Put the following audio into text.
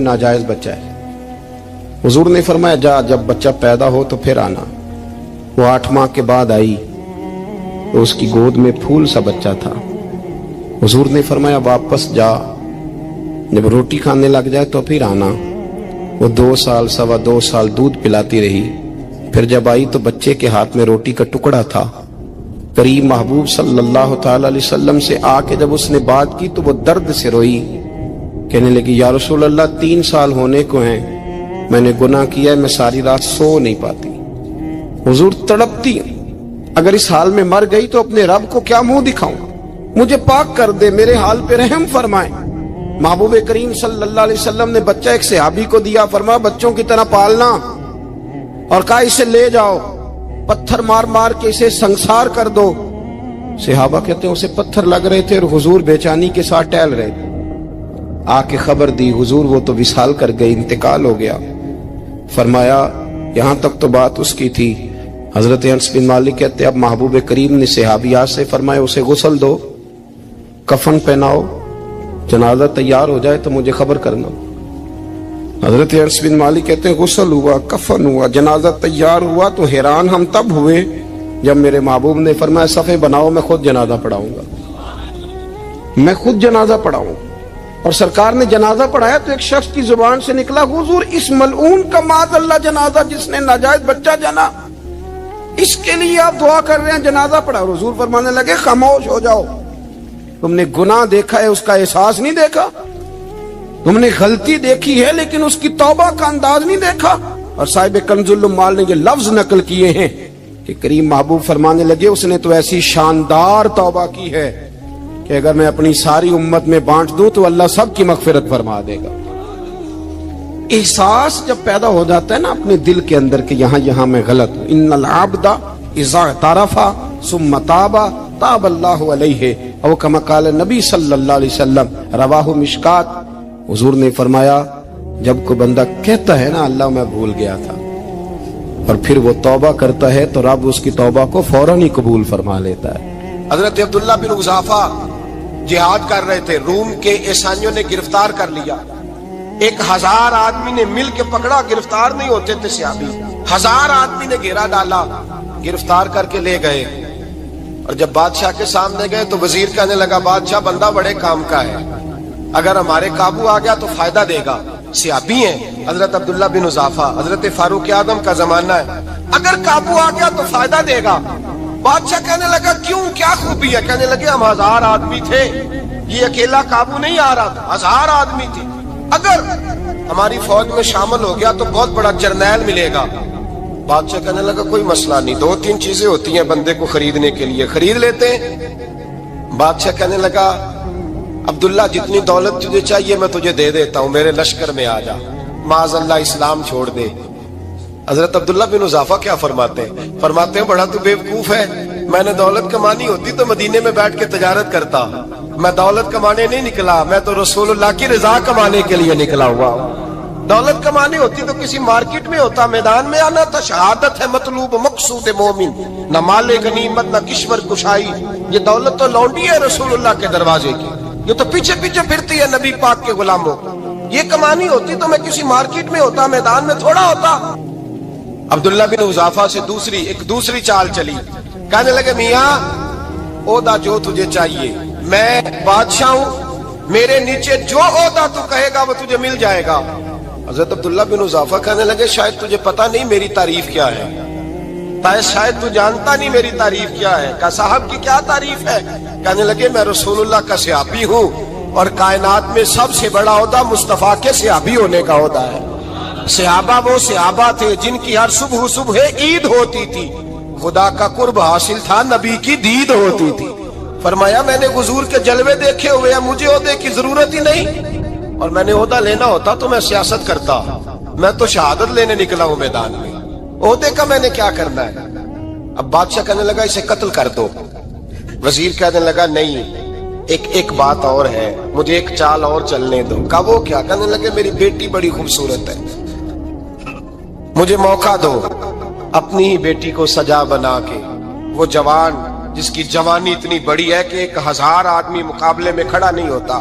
ناجائز بچہ ہے۔ حضور نے فرمایا جا جب بچہ پیدا ہو تو پھر آنا۔ وہ 8 ماہ کے بعد آئی تو اس کی گود میں پھول سا بچہ تھا۔ حضور نے فرمایا واپس جا، جب روٹی کھانے لگ جائے تو پھر آنا۔ وہ 2 سال 2.25 سال دودھ پلاتی رہی، پھر جب آئی تو بچے کے ہاتھ میں روٹی کا ٹکڑا تھا۔ قریب محبوب صلی اللہ تعالی علیہ وسلم سے آ کے جب اس نے بات کی تو وہ درد سے روئی، کہنے لگی یا رسول اللہ 3 سال ہونے کو ہیں، میں نے گناہ کیا ہے، میں ساری رات سو نہیں پاتی۔ حضور تڑپتی، اگر اس حال میں مر گئی تو اپنے رب کو کیا منہ دکھاؤں، مجھے پاک کر دے، میرے حال پہ رحم فرمائے۔ محبوب کریم صلی اللہ علیہ وسلم نے بچہ ایک صحابی کو دیا، فرمایا بچوں کی طرح پالنا، اور کہا اسے لے جاؤ، پتھر مار مار کے اسے سنسار کر دو۔ صحابہ کہتے ہیں اسے پتھر لگ رہے تھے اور حضور بے چینی کے ساتھ ٹہل رہے تھے۔ آ کے خبر دی، حضور وہ تو وصال کر گئی، انتقال ہو گیا۔ فرمایا یہاں تک تو بات اس کی تھی۔ حضرت انس بن مالک کہتے اب محبوب کریم نے صحابیات سے فرمایا اسے غسل دو، کفن پہناؤ، جنازہ تیار ہو جائے تو مجھے خبر کرنا۔ حضرت انس بن مالک کہتے ہیں غسل ہوا، کفن ہوا، جنازہ تیار ہوا تو حیران ہم تب ہوئے جب میرے محبوب نے فرمایا صفیں بناؤ، میں خود جنازہ پڑھاؤں گا، میں خود جنازہ پڑھاؤں۔ اور سرکار نے جنازہ پڑھایا تو ایک شخص کی زبان سے نکلا حضور اس ملعون کا معاذ اللہ جنازہ جس نے ناجائز بچہ جنا، اس کے لیے آپ دعا کر رہے ہیں، جنازہ پڑھا۔ اور حضور فرمانے لگے خاموش ہو جاؤ، تم نے گناہ دیکھا ہے اس کا احساس نہیں دیکھا، تم نے غلطی دیکھی ہے لیکن اس کی توبہ کا انداز نہیں دیکھا۔ اور صاحب کنز العمال نے یہ لفظ نقل کیے ہیں کہ کریم محبوب فرمانے لگے اس نے تو ایسی شاندار توبہ کی ہے کہ اگر میں اپنی ساری امت میں بانٹ دوں تو اللہ سب کی مغفرت فرما دے گا۔ احساس جب پیدا ہو جاتا ہے نا اپنے دل کے اندر کہ یہاں میں غلط ہوں، ان العبد اذا اعترف ثم تاب تاب اللہ علیہ او کما قال نبی صلی اللہ علیہ وسلم، رواہ مشکات۔ حضور نے فرمایا جب کوئی بندہ کہتا ہے نا اللہ میں بھول گیا تھا، اور پھر وہ توبہ کرتا ہے تو رب اس کی توبہ کو فوراً ہی قبول فرما لیتا ہے۔ حضرت عبداللہ بن حذافہ جہاد کر رہے تھے، روم کے عیسائیوں نے گرفتار کر لیا، 1000 آدمی نے مل کے پکڑا، گرفتار نہیں ہوتے تھے صحابی، 1000 آدمی نے گھیرا ڈالا، گرفتار کر کے لے گئے۔ اور جب بادشاہ کے سامنے گئے تو وزیر کہنے لگا بادشاہ بندہ بڑے کام کا ہے، اگر ہمارے قابو آ گیا تو فائدہ دے گا۔ صحابی ہیں حضرت عبداللہ بن حذافہ، حضرت فاروق اعظم کا زمانہ ہے، اگر قابو آ گیا تو فائدہ دے گا۔ بادشاہ کہنے لگا کیوں، کیا خوبی ہے؟ کہنے لگے ہم 1000 آدمی تھے، یہ اکیلا قابو نہیں آ رہا تھا، 1000 آدمی تھے، اگر ہماری فوج میں شامل ہو گیا تو بہت بڑا جرنیل ملے گا۔ بادشاہ کہنے لگا کوئی مسئلہ نہیں، 2-3 چیزیں ہوتی ہیں بندے کو خریدنے کے لیے، خرید لیتے ہیں۔ بادشاہ کہنے لگا عبداللہ جتنی دولت تجھے چاہیے میں تجھے دے دیتا ہوں، میرے لشکر میں آ جا، معاذ اللہ اسلام چھوڑ دے۔ حضرت عبداللہ بن حذافہ کیا فرماتے ہیں بڑا تو بیوقوف ہے، میں نے دولت کمانی ہوتی تو مدینے میں بیٹھ کے تجارت کرتا، میں دولت کمانے نہیں نکلا، میں تو رسول اللہ کی رضا کمانے کے لیے نکلا ہوا ہوں۔ دولت کمانی ہوتی تو کسی مارکیٹ میں ہوتا، میدان میں آنا تھا، شہادت ہے مطلوب مقصود مومن، نہ مال غنیمت نہ کشور کشائی، یہ دولت تو لونڈی ہے رسول اللہ کے دروازے کی، یہ تو پیچھے پیچھے پھرتی ہے نبی پاک کے غلاموں، یہ کمانی ہوتی تو میں کسی مارکیٹ میں ہوتا، میدان میں تھوڑا ہوتا۔ عبداللہ بن حذافہ سے ایک دوسری چال چلی، کہنے لگے میاں عہدہ جو تجھے چاہیے، میں بادشاہ ہوں، میرے نیچے جو عہدہ تو کہے گا وہ تجھے مل جائے گا۔ حضرت عبداللہ بن حذافہ کہنے لگے شاید تجھے پتہ نہیں میری تعریف کیا ہے، شاید تو جانتا نہیں میری تعریف کیا ہے۔ کہا صاحب کی کیا تعریف ہے؟ کہنے لگے میں رسول اللہ کا صحابی ہوں، اور کائنات میں سب سے بڑا عہدہ مصطفیٰ کے صحابی ہونے کا عہدہ ہے۔ صحابہ وہ صحابہ تھے جن کی ہر صبح عید ہوتی تھی، خدا کا قرب حاصل تھا، نبی کی دید ہوتی تھی۔ فرمایا میں نے حضور کے جلوے دیکھے ہوئے ہیں، مجھے عہدے کی ضرورت ہی نہیں، اور میں نے عہدہ لینا ہوتا تو میں سیاست کرتا، میں تو شہادت لینے نکلا ہوں میدان میں، عہدے کا میں نے کیا کرنا ہے؟ اب بادشاہ کہنے لگا اسے قتل کر دو۔ وزیر کہنے لگا نہیں، ایک بات اور ہے، مجھے ایک چال اور چلنے دو۔ کہا وہ کیا؟ کہنے لگے میری بیٹی بڑی خوبصورت ہے، مجھے موقع دو، اپنی ہی بیٹی کو سجا بنا کے، وہ جوان جس کی جوانی اتنی بڑی ہے کہ 1000 آدمی مقابلے میں کھڑا نہیں ہوتا،